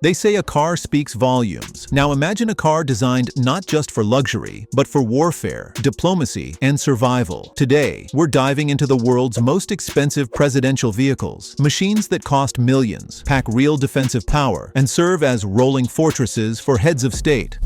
They say a car speaks volumes. Now imagine a car designed not just for luxury, but for warfare, diplomacy, and survival. Today, we're diving into the world's most expensive presidential vehicles, machines that cost millions, pack real defensive power, and serve as rolling fortresses for heads of state.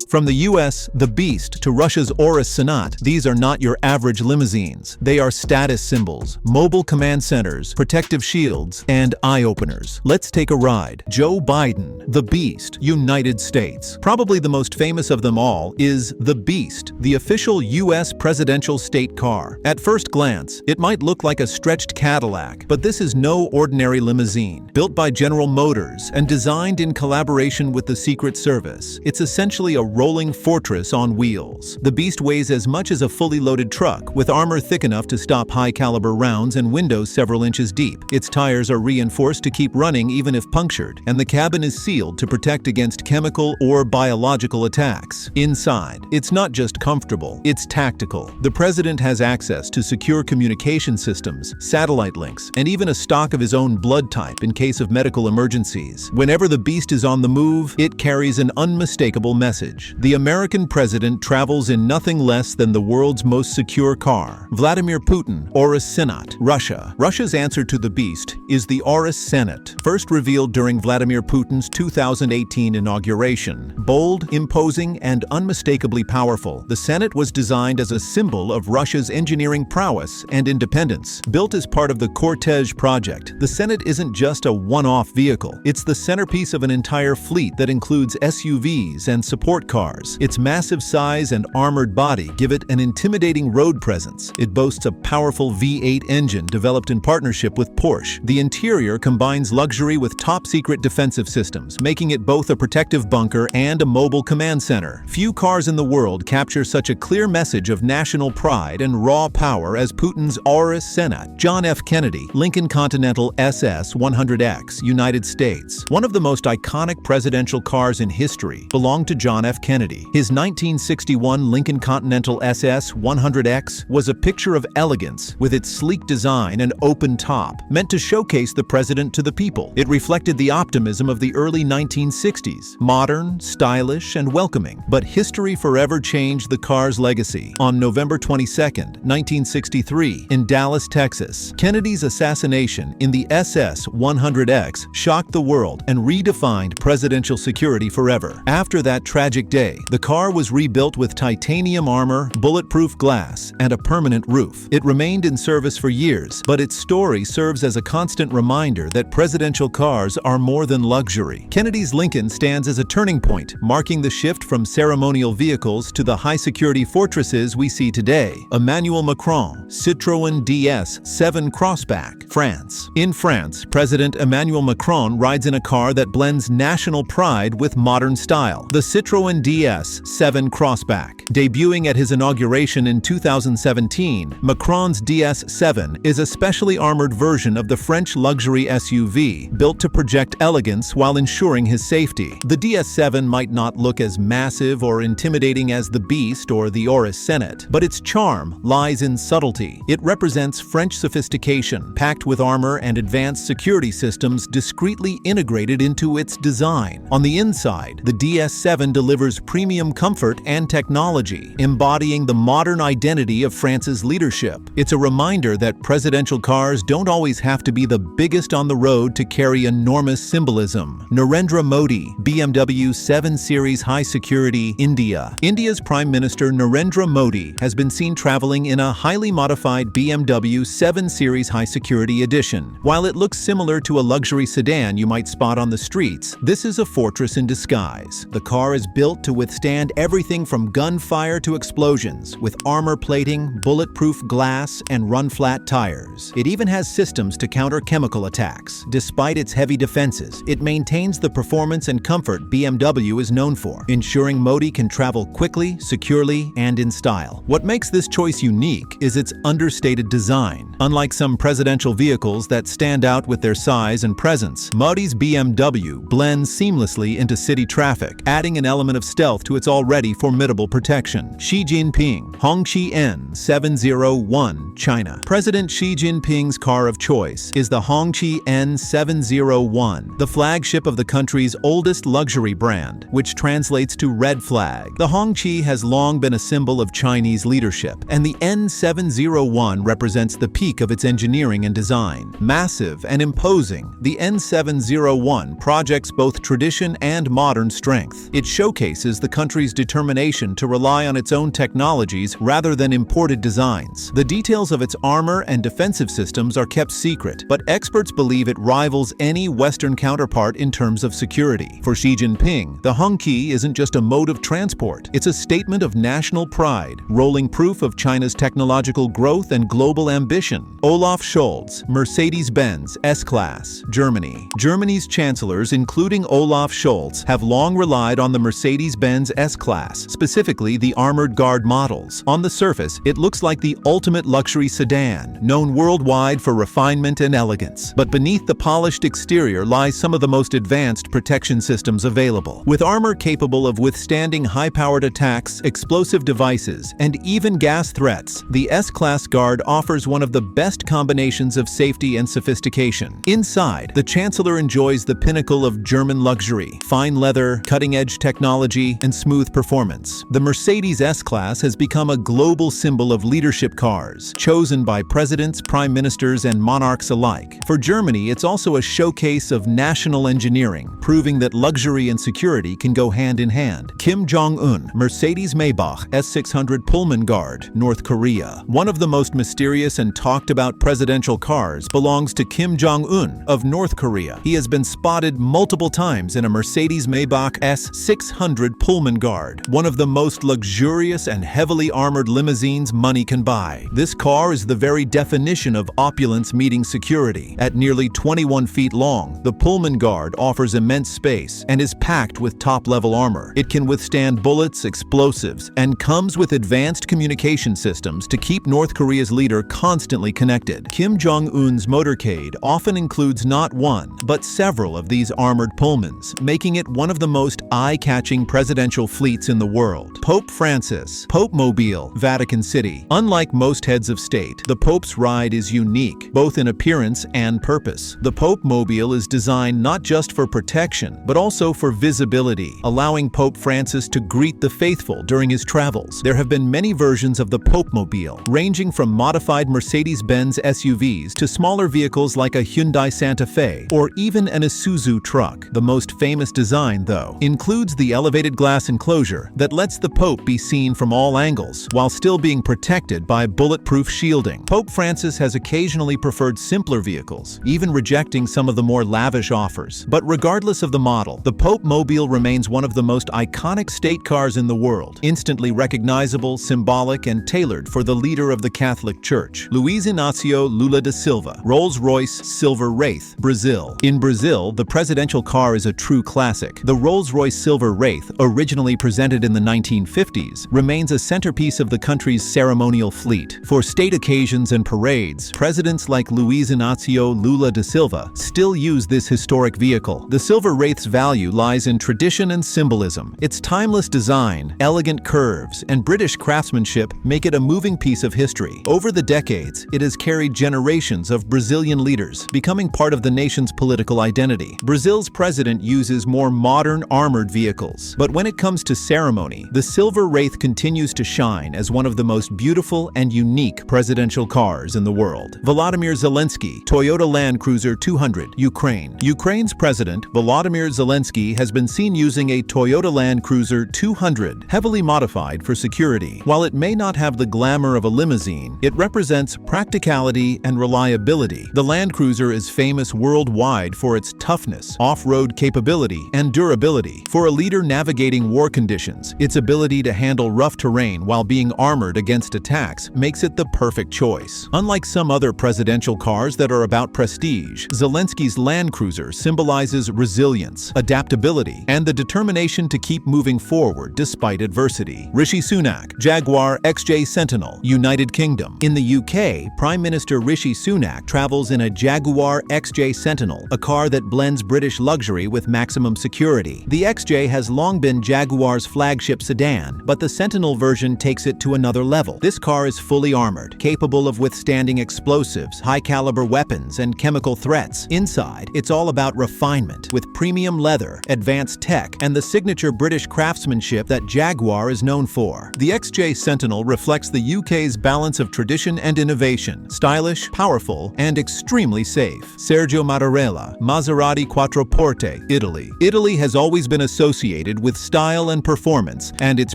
From the US, the Beast, to Russia's Aurus Senat, these are not your average limousines. They are status symbols, mobile command centers, protective shields, and eye-openers. Let's take a ride. Joe Biden, the Beast, United States. Probably the most famous of them all is the Beast, the official US presidential state car. At first glance, it might look like a stretched Cadillac, but this is no ordinary limousine. Built by General Motors and designed in collaboration with the Secret Service, it's essentially a rolling fortress on wheels. The Beast weighs as much as a fully loaded truck, with armor thick enough to stop high-caliber rounds and windows several inches deep. Its tires are reinforced to keep running even if punctured, and the cabin is sealed to protect against chemical or biological attacks. Inside, it's not just comfortable, it's tactical. The president has access to secure communication systems, satellite links, and even a stock of his own blood type in case of medical emergencies. Whenever the Beast is on the move, it carries an unmistakable message. The American president travels in nothing less than the world's most secure car. Vladimir Putin, Aurus Senat, Russia. Russia's answer to the Beast is the Aurus Senat, first revealed during Vladimir Putin's 2018 inauguration. Bold, imposing, and unmistakably powerful, the Senat was designed as a symbol of Russia's engineering prowess and independence. Built as part of the Cortege project, the Senat isn't just a one-off vehicle. It's the centerpiece of an entire fleet that includes SUVs and support cars. Its massive size and armored body give it an intimidating road presence. It boasts a powerful V8 engine developed in partnership with Porsche. The interior combines luxury with top-secret defensive systems, making it both a protective bunker and a mobile command center. Few cars in the world capture such a clear message of national pride and raw power as Putin's Aurus Senat. John F. Kennedy, Lincoln Continental SS 100X, United States. One of the most iconic presidential cars in history belonged to John F. Kennedy. His 1961 Lincoln Continental SS 100X was a picture of elegance with its sleek design and open top, meant to showcase the president to the people. It reflected the optimism of the early 1960s, modern, stylish, and welcoming. But history forever changed the car's legacy. On November 22, 1963, in Dallas, Texas, Kennedy's assassination in the SS 100X shocked the world and redefined presidential security forever. After that tragic day, the car was rebuilt with titanium armor, bulletproof glass, and a permanent roof. It remained in service for years, but its story serves as a constant reminder that presidential cars are more than luxury. Kennedy's Lincoln stands as a turning point, marking the shift from ceremonial vehicles to the high-security fortresses we see today. Emmanuel Macron, Citroën DS7 Crossback, France. In France, President Emmanuel Macron rides in a car that blends national pride with modern style. The Citroën DS7 Crossback. Debuting at his inauguration in 2017, Macron's DS7 is a specially armored version of the French luxury SUV, built to project elegance while ensuring his safety. The DS7 might not look as massive or intimidating as the Beast or the Aurus Senat, but its charm lies in subtlety. It represents French sophistication, packed with armor and advanced security systems discreetly integrated into its design. On the inside, the DS7 delivers premium comfort and technology, embodying the modern identity of France's leadership. It's a reminder that presidential cars don't always have to be the biggest on the road to carry enormous symbolism. Narendra Modi, BMW 7 Series High Security, India. India's Prime Minister Narendra Modi has been seen traveling in a highly modified BMW 7 Series High Security Edition. While it looks similar to a luxury sedan you might spot on the streets, this is a fortress in disguise. The car is built to withstand everything from gunfire to explosions, with armor plating, bulletproof glass, and run-flat tires. It even has systems to counter chemical attacks. Despite its heavy defenses, it maintains the performance and comfort BMW is known for, ensuring Modi can travel quickly, securely, and in style. What makes this choice unique is its understated design. Unlike some presidential vehicles that stand out with their size and presence, Modi's BMW blends seamlessly into city traffic, adding an element of stealth to its already formidable protection. Xi Jinping, Hongqi N701, China. President Xi Jinping's car of choice is the Hongqi N701, the flagship of the country's oldest luxury brand, which translates to red flag. The Hongqi has long been a symbol of Chinese leadership, and the N701 represents the peak of its engineering and design. Massive and imposing, the N701 projects both tradition and modern strength. It showcases the country's determination to rely on its own technologies rather than imported designs. The details of its armor and defensive systems are kept secret, but experts believe it rivals any Western counterpart in terms of security. For Xi Jinping, the Hongqi isn't just a mode of transport, it's a statement of national pride, rolling proof of China's technological growth and global ambition. Olaf Scholz, Mercedes-Benz S-Class, Germany. Germany's chancellors, including Olaf Scholz, have long relied on the Mercedes-Benz S-Class, specifically the armored guard models. On the surface, it looks like the ultimate luxury sedan, known worldwide for refinement and elegance. But beneath the polished exterior lies some of the most advanced protection systems available. With armor capable of withstanding high-powered attacks, explosive devices, and even gas threats, the S-Class Guard offers one of the best combinations of safety and sophistication. Inside, the Chancellor enjoys the pinnacle of German luxury: fine leather, cutting-edge technology, and smooth performance. The Mercedes S-Class has become a global symbol of leadership cars, chosen by presidents, prime ministers, and monarchs alike. For Germany, it's also a showcase of national engineering, proving that luxury and security can go hand in hand. Kim Jong-Un, Mercedes-Maybach S600 Pullman Guard, North Korea. One of the most mysterious and talked about presidential cars belongs to Kim Jong-un of North Korea. He has been spotted multiple times in a Mercedes-Maybach S600 Pullman Guard, one of the most luxurious and heavily armored limousines money can buy. This car is the very definition of opulence meeting security. At nearly 21 feet long, the Pullman Guard offers immense space and is packed with top-level armor. It can withstand bullets, explosives, and comes with advanced communication systems to keep North Korea's leader constantly connected. Kim Jong-un's motorcade often includes not one, but several of these armored Pullmans, making it one of the most eye-catching presidential fleets in the world. Pope Francis, Popemobile, Vatican City. Unlike most heads of state, the Pope's ride is unique, both in appearance and purpose. The Popemobile is designed not just for protection, but also for visibility, allowing Pope Francis to greet the faithful during his travels. There have been many versions of the Popemobile, ranging from modified Mercedes-Benz SUVs to smaller vehicles like a Hyundai Santa Fe or even an Isuzu truck. The most famous design, though, includes the elevated glass enclosure that lets the Pope be seen from all angles, while still being protected by bulletproof shielding. Pope Francis has occasionally preferred simpler vehicles, even rejecting some of the more lavish offers. But regardless of the model, the Popemobile remains one of the most iconic state cars in the world, instantly recognizable, symbolic, and tailored for the leader of the Catholic Church. Luiz Inácio Lula da Silva, Rolls-Royce Silver Wraith, Brazil. In Brazil, the presidential car is a true classic. The Rolls-Royce Silver Wraith, originally presented in the 1950s, remains a centerpiece of the country's ceremonial fleet. For state occasions and parades, presidents like Luiz Inácio Lula da Silva still use this historic vehicle. The Silver Wraith's value lies in tradition and symbolism. Its timeless design, elegant curves, and British craftsmanship make it a moving piece of history. Over the decades, it has carried generations of Brazilian leaders, becoming part of the nation's political identity. Brazil's president uses more modern armored vehicles, but when it comes to ceremony, the Silver Wraith continues to shine as one of the most beautiful and unique presidential cars in the world. Volodymyr Zelensky, Toyota Land Cruiser 200, Ukraine. Ukraine's president, Volodymyr Zelensky, has been seen using a Toyota Land Cruiser 200, heavily modified for security. While it may not have the glamour of a limousine, it represents practicality and reliability. The Land Cruiser is famous worldwide for its toughness, off-road capability, and durability. For a leader navigating war conditions, its ability to handle rough terrain while being armored against attacks makes it the perfect choice. Unlike some other presidential cars that are about prestige, Zelensky's Land Cruiser symbolizes resilience, adaptability, and the determination to keep moving forward despite adversity. Rishi Sunak, Jaguar XJ Sentinel, United Kingdom. In the UK, Prime Minister Rishi Sunak travels in a Jaguar XJ Sentinel, a car that blends British luxury with maximum security. The XJ has long been Jaguar's flagship sedan, but the Sentinel version takes it to another level. This car is fully armored, capable of withstanding explosives, high-caliber weapons, and chemical threats. Inside, it's all about refinement, with premium leather, advanced tech, and the signature British craftsmanship that Jaguar is known for. The XJ Sentinel reflects the UK's balance of tradition and innovation, stylish, powerful, and extremely safe. Sergio Mattarella, Maserati Quattroporte, Italy. Italy has always been associated with style and performance, and its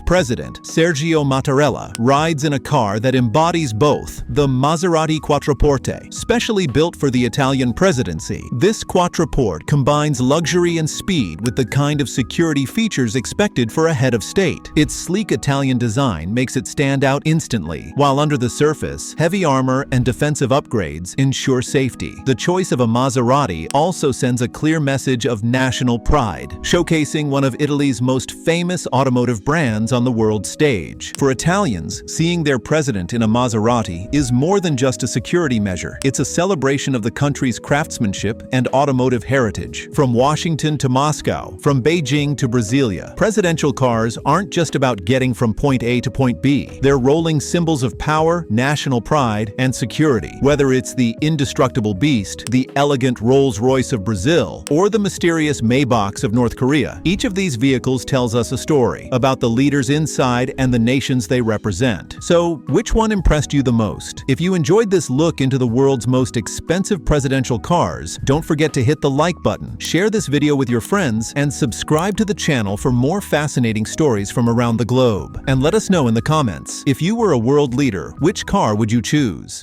president, Sergio Mattarella, rides in a car that embodies both. The Maserati Quattroporte, specially built for the Italian presidency. This Quattroporte combines luxury and speed with the kind of security features expected for a head of state. Its sleek Italian design makes it stand out instantly, while under the surface, heavy armor and defensive upgrades ensure safety. The choice of a Maserati also sends a clear message of national pride, showcasing one of Italy's most famous automotive brands on the world stage. For Italians, seeing their president in a Maserati is more than just a security measure. It's a celebration of the country's craftsmanship and automotive heritage. From Washington to Moscow, from Beijing to Brasilia, presidential cars aren't just about getting from point A to point B. They're rolling symbols of power, national pride, and security. Whether it's the indestructible Beast, the elegant Rolls-Royce of Brazil, or the mysterious Maybachs of North Korea, each of these vehicles tells us a story about the leaders inside and the nations they represent. So, which one impressed you the most? If you enjoyed this look into the world's most expensive presidential cars, don't forget to hit the like button, share this video with your friends, and subscribe to the channel for more fascinating stories from around the globe. And let us know in the comments, if you were a world leader, which car would you choose?